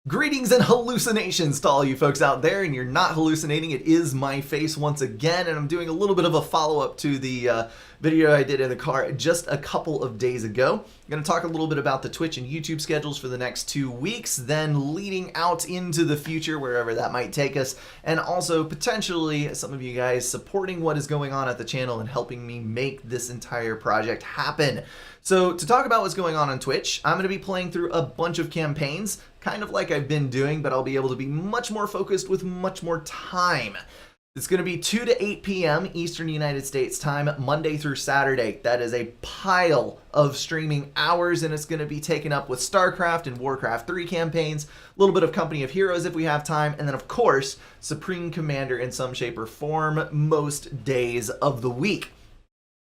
Greetings and hallucinations to all you folks out there, and you're not hallucinating. It is my face once again, and I'm doing a little bit of a follow-up to the video I did in the car just a couple of days ago. I'm going to talk a little bit about the Twitch and YouTube schedules for the next 2 weeks, then leading out into the future, wherever that might take us, and also potentially some of you guys supporting what is going on at the channel and helping me make this entire project happen. So to talk about what's going on Twitch, I'm going to be playing through a bunch of campaigns, kind of like I've been doing, but I'll be able to be much more focused with much more time. It's going to be 2 to 8 p.m. Eastern United States time, Monday through Saturday. That is a pile of streaming hours, and it's going to be taken up with StarCraft and Warcraft 3 campaigns, a little bit of Company of Heroes if we have time, and then of course, Supreme Commander in some shape or form most days of the week.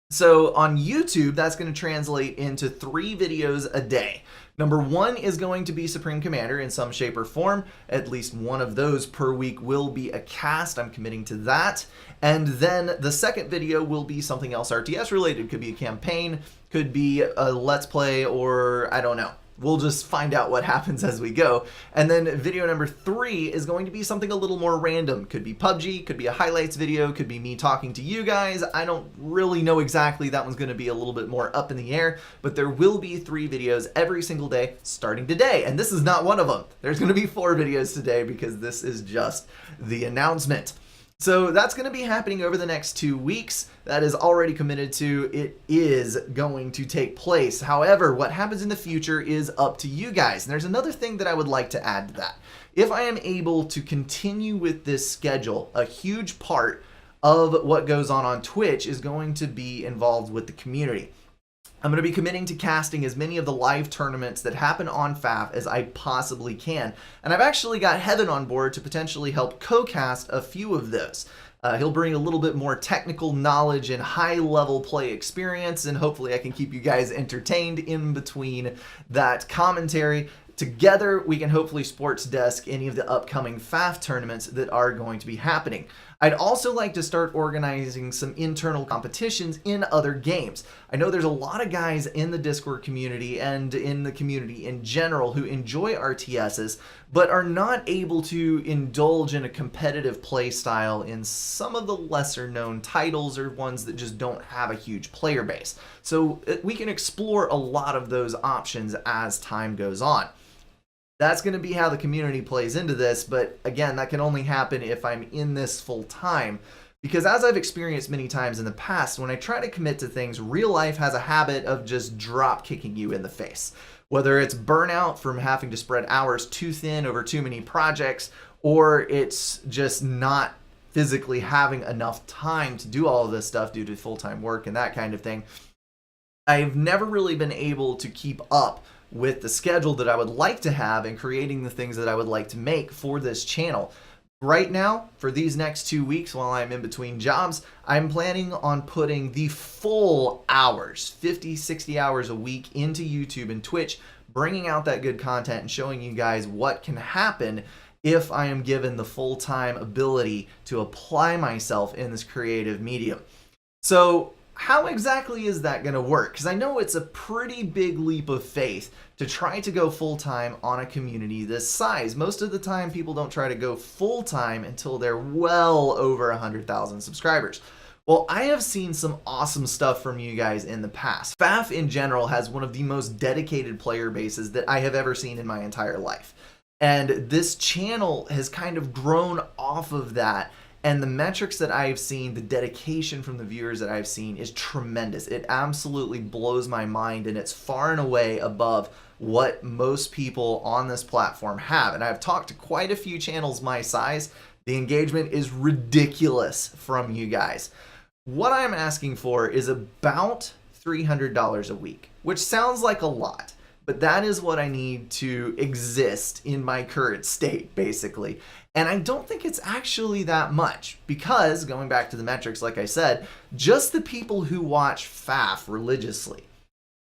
So on YouTube, that's going to translate into 3 videos a day. Number 1 is going to be Supreme Commander in some shape or form. At least one of those per week will be a cast. I'm committing to that. And then the second video will be something else RTS related. Could be a campaign, could be a Let's Play, or I don't know. We'll just find out what happens as we go. And then video number 3 is going to be something a little more random. Could be PUBG, could be a highlights video, could be me talking to you guys. I don't really know exactly. That one's going to be a little bit more up in the air, but there will be 3 videos every single day starting today. And this is not one of them. There's going to be 4 videos today because this is just the announcement. So that's going to be happening over the next 2 weeks. That is already committed to. It is going to take place. However, what happens in the future is up to you guys. And there's another thing that I would like to add to that. If I am able to continue with this schedule, a huge part of what goes on Twitch is going to be involved with the community. I'm going to be committing to casting as many of the live tournaments that happen on FAF as I possibly can. And I've actually got Heaven on board to potentially help co-cast a few of those. He'll bring a little bit more technical knowledge and high-level play experience, and hopefully I can keep you guys entertained in between that commentary. Together, we can hopefully sports desk any of the upcoming FAF tournaments that are going to be happening. I'd also like to start organizing some internal competitions in other games. I know there's a lot of guys in the Discord community and in the community in general who enjoy RTSs, but are not able to indulge in a competitive play style in some of the lesser known titles or ones that just don't have a huge player base. So we can explore a lot of those options as time goes on. That's going to be how the community plays into this, but again, that can only happen if I'm in this full time. Because as I've experienced many times in the past, when I try to commit to things, real life has a habit of just drop kicking you in the face. Whether it's burnout from having to spread hours too thin over too many projects, or it's just not physically having enough time to do all of this stuff due to full-time work and that kind of thing. I've never really been able to keep up with the schedule that I would like to have and creating the things that I would like to make for this channel. Right now, for these next 2 weeks while I'm in between jobs, I'm planning on putting the full hours, 50, 60 hours a week into YouTube and Twitch, bringing out that good content and showing you guys what can happen if I am given the full-time ability to apply myself in this creative medium. So how exactly is that going to work? Because I know it's a pretty big leap of faith to try to go full-time on a community this size. Most of the time, people don't try to go full-time until they're well over 100,000 subscribers. Well, I have seen some awesome stuff from you guys in the past. FAF in general has one of the most dedicated player bases that I have ever seen in my entire life. And this channel has kind of grown off of that. And the metrics that I've seen, the dedication from the viewers that I've seen is tremendous. It absolutely blows my mind, and it's far and away above what most people on this platform have. And I've talked to quite a few channels my size. The engagement is ridiculous from you guys. What I'm asking for is about $300 a week, which sounds like a lot. But that is what I need to exist in my current state, basically. And I don't think it's actually that much because, going back to the metrics, like I said, just the people who watch FAF religiously,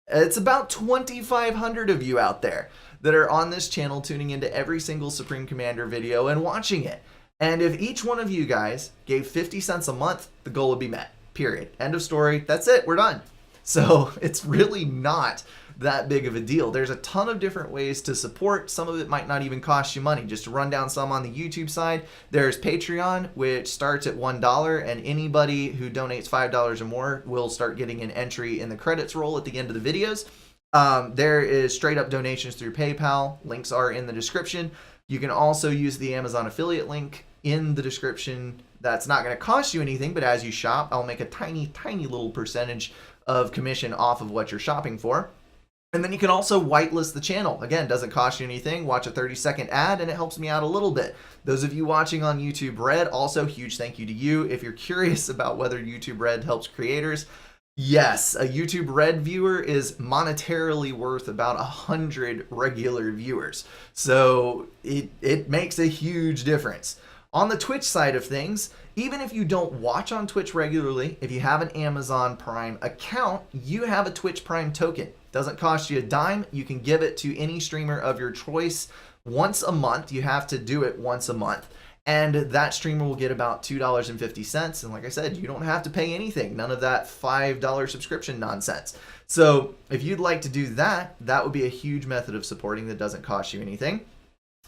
it's about 2,500 of you out there that are on this channel tuning into every single Supreme Commander video and watching it. And if each one of you guys gave 50 cents a month, the goal would be met. Period. End of story. That's it. We're done. So it's really not that big of a deal. There's a ton of different ways to support. Some of it might not even cost you money. Just to run down some on the YouTube side, there's Patreon, which starts at $1, and anybody who donates $5 or more will start getting an entry in the credits roll at the end of the videos. There is straight up donations through PayPal. Links are in the description. You can also use the Amazon affiliate link in the description. That's not going to cost you anything, but as you shop, I'll make a tiny, tiny little percentage of commission off of what you're shopping for. And then you can also whitelist the channel. Again, doesn't cost you anything. Watch a 30-second ad and it helps me out a little bit. Those of you watching on YouTube Red, also huge thank you to you. If you're curious about whether YouTube Red helps creators, yes, a YouTube Red viewer is monetarily worth about 100 regular viewers. So it makes a huge difference. On the Twitch side of things, even if you don't watch on Twitch regularly, if you have an Amazon Prime account, you have a Twitch Prime token. Doesn't cost you a dime. You can give it to any streamer of your choice once a month. You have to do it once a month. And that streamer will get about $2.50. And like I said, you don't have to pay anything. None of that $5 subscription nonsense. So if you'd like to do that, that would be a huge method of supporting that doesn't cost you anything.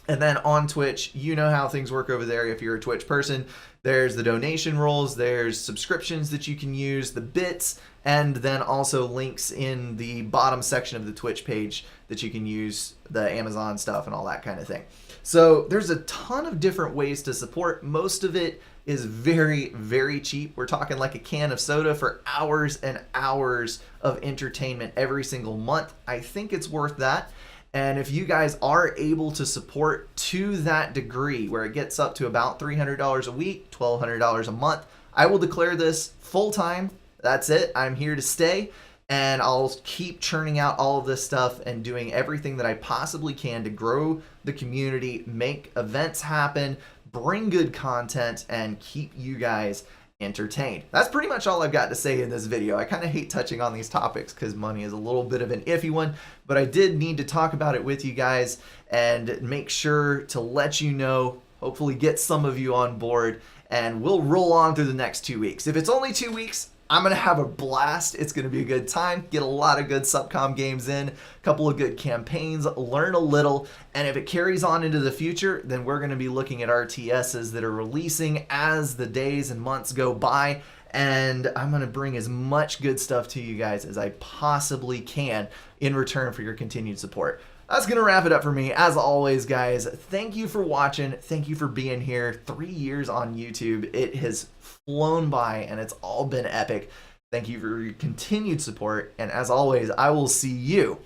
And then on Twitch, you know how things work over there if you're a Twitch person. There's the donation rolls, there's subscriptions that you can use, the bits, and then also links in the bottom section of the Twitch page that you can use, the Amazon stuff and all that kind of thing. So there's a ton of different ways to support. Most of it is very, very cheap. We're talking like a can of soda for hours and hours of entertainment every single month. I think it's worth that. And if you guys are able to support to that degree where it gets up to about $300 a week, $1,200 a month, I will declare this full-time. That's it. I'm here to stay, and I'll keep churning out all of this stuff and doing everything that I possibly can to grow the community, make events happen, bring good content, and keep you guys entertained. That's pretty much all I've got to say in this video. I kind of hate touching on these topics because money is a little bit of an iffy one, but I did need to talk about it with you guys and make sure to let you know, hopefully get some of you on board, and we'll roll on through the next 2 weeks. If it's only 2 weeks, I'm going to have a blast. It's going to be a good time. Get a lot of good subcom games in, a couple of good campaigns, learn a little, and if it carries on into the future, then we're going to be looking at RTSs that are releasing as the days and months go by, and I'm going to bring as much good stuff to you guys as I possibly can in return for your continued support. That's going to wrap it up for me. As always, guys, thank you for watching. Thank you for being here. 3 years on YouTube. It has flown by, and it's all been epic. Thank you for your continued support. And as always, I will see you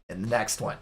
in the next one.